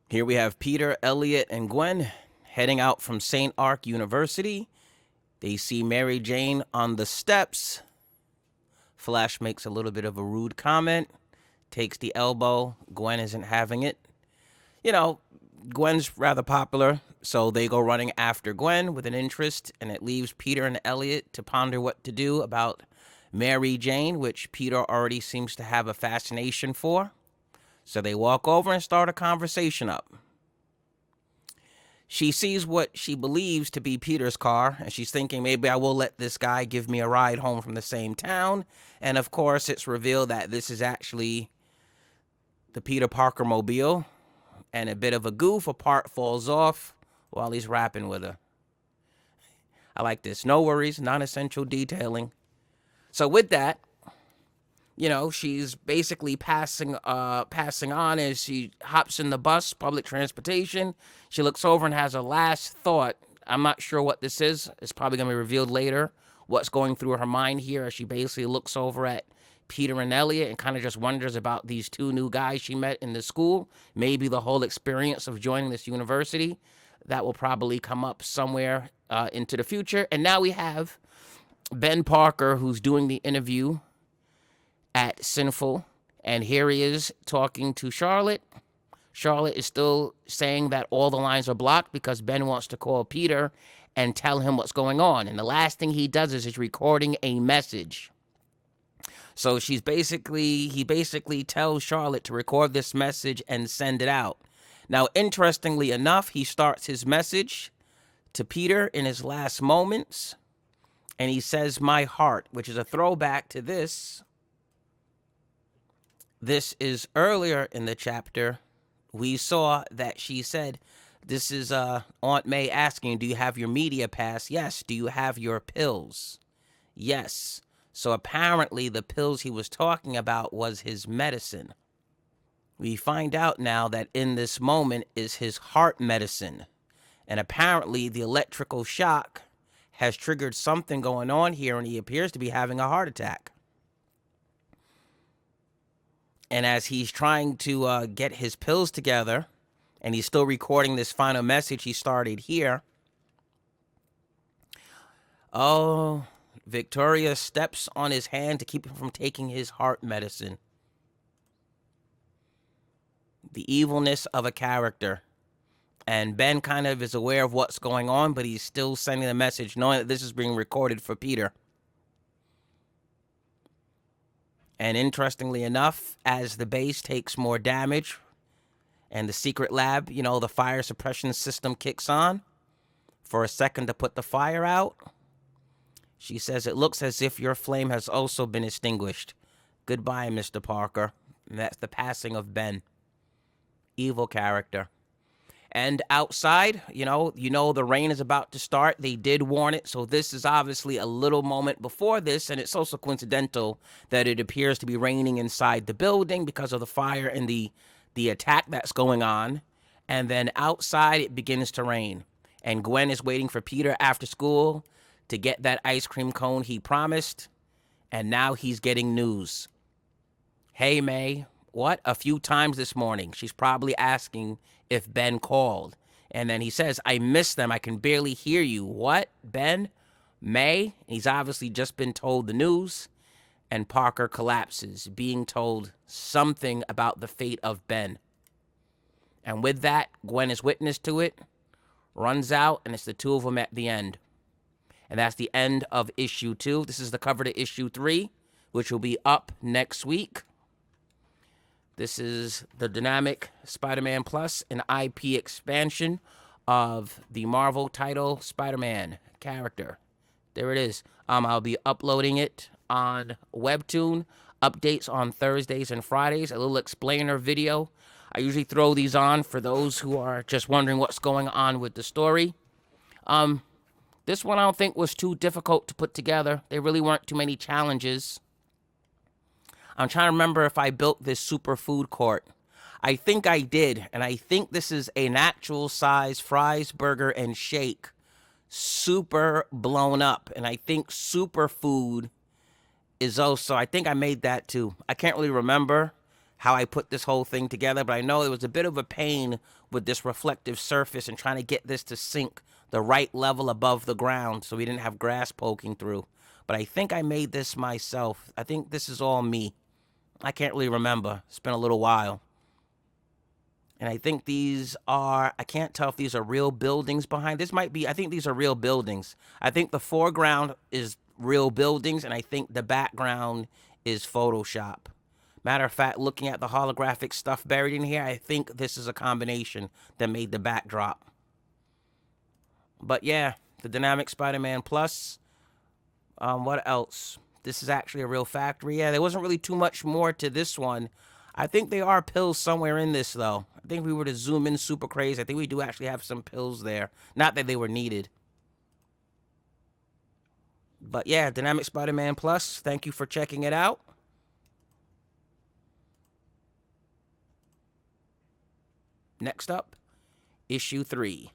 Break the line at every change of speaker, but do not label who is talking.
Here we have Peter, Elliot, and Gwen heading out from St. Ark University. They see Mary Jane on the steps. Flash makes a little bit of a rude comment, takes the elbow. Gwen isn't having it. You know, Gwen's rather popular, so they go running after Gwen with an interest, and it leaves Peter and Elliot to ponder what to do about Mary Jane, which Peter already seems to have a fascination for. So they walk over and start a conversation up. She sees what she believes to be Peter's car, and she's thinking, maybe I will let this guy give me a ride home from the same town. And of course, it's revealed that this is actually the Peter Parker mobile, and a bit of a goof, a part falls off while he's rapping with her. I like this. No worries, non-essential detailing. So with that, she's basically passing on as she hops in the bus, public transportation. She looks over and has a last thought. I'm not sure what this is. It's probably going to be revealed later what's going through her mind here as she basically looks over at Peter and Elliot and kind of just wonders about these two new guys she met in the school. Maybe the whole experience of joining this university. That will probably come up somewhere into the future. And now we have Ben Parker, who's doing the interview at Sinful, and here he is talking to Charlotte. Charlotte is still saying that all the lines are blocked because Ben wants to call Peter and tell him what's going on. And the last thing he does is he's recording a message. So he basically tells Charlotte to record this message and send it out. Now, interestingly enough, he starts his message to Peter in his last moments, and he says, "My heart," which is a throwback to this. This is earlier in the chapter. We saw that she said, this is Aunt May asking, do you have your media pass? Yes. Do you have your pills? Yes. So apparently the pills he was talking about was his medicine. We find out now that in this moment is his heart medicine. And apparently the electrical shock has triggered something going on here, and he appears to be having a heart attack. And as he's trying to get his pills together, and he's still recording this final message he started here. Oh, Victoria steps on his hand to keep him from taking his heart medicine. The evilness of a character. And Ben kind of is aware of what's going on, but he's still sending the message knowing that this is being recorded for Peter. And interestingly enough, as the base takes more damage and the secret lab, the fire suppression system kicks on for a second to put the fire out, she says, "It looks as if your flame has also been extinguished. Goodbye, Mr. Parker." And that's the passing of Ben. Evil character. And outside, the rain is about to start. They did warn it, so this is obviously a little moment before this, and it's also coincidental that it appears to be raining inside the building because of the fire and the attack that's going on. And then outside, it begins to rain. And Gwen is waiting for Peter after school to get that ice cream cone he promised, and now he's getting news. "Hey, May, what? A few times this morning." She's probably asking if Ben called. And then he says, "I miss them. I can barely hear you." "What, Ben? May?" He's obviously just been told the news. And Parker collapses, being told something about the fate of Ben. And with that, Gwen is witness to it, runs out, and it's the two of them at the end. And that's the end of issue 2. This is the cover to issue 3, which will be up next week. This is the Dynamic Spider-Man Plus, an IP expansion of the Marvel title Spider-Man character. There it is. I'll be uploading it on webtoon, updates on Thursdays and Fridays, a little explainer video. I usually throw these on for those who are just wondering what's going on with the story. This one I don't think was too difficult to put together. There really weren't too many challenges. I'm trying to remember if I built this super food court. I think I did, and I think this is an actual size fries, burger, and shake. Super blown up, and I think superfood is also, I think I made that too. I can't really remember how I put this whole thing together, but I know it was a bit of a pain with this reflective surface and trying to get this to sink the right level above the ground so we didn't have grass poking through. But I think I made this myself. I think this is all me. I can't really remember. It's been a little while. And I think these are, I can't tell if these are real buildings behind. This might be, I think these are real buildings. I think the foreground is real buildings, and I think the background is Photoshop. Matter of fact, looking at the holographic stuff buried in here, I think this is a combination that made the backdrop. But yeah, the Dynamic Spider-Man Plus. What else? This is actually a real factory. Yeah, there wasn't really too much more to this one. I think there are pills somewhere in this, though. I think if we were to zoom in super crazy, I think we do actually have some pills there. Not that they were needed. But yeah, Dynamic Spider-Man Plus, thank you for checking it out. Next up, issue 3.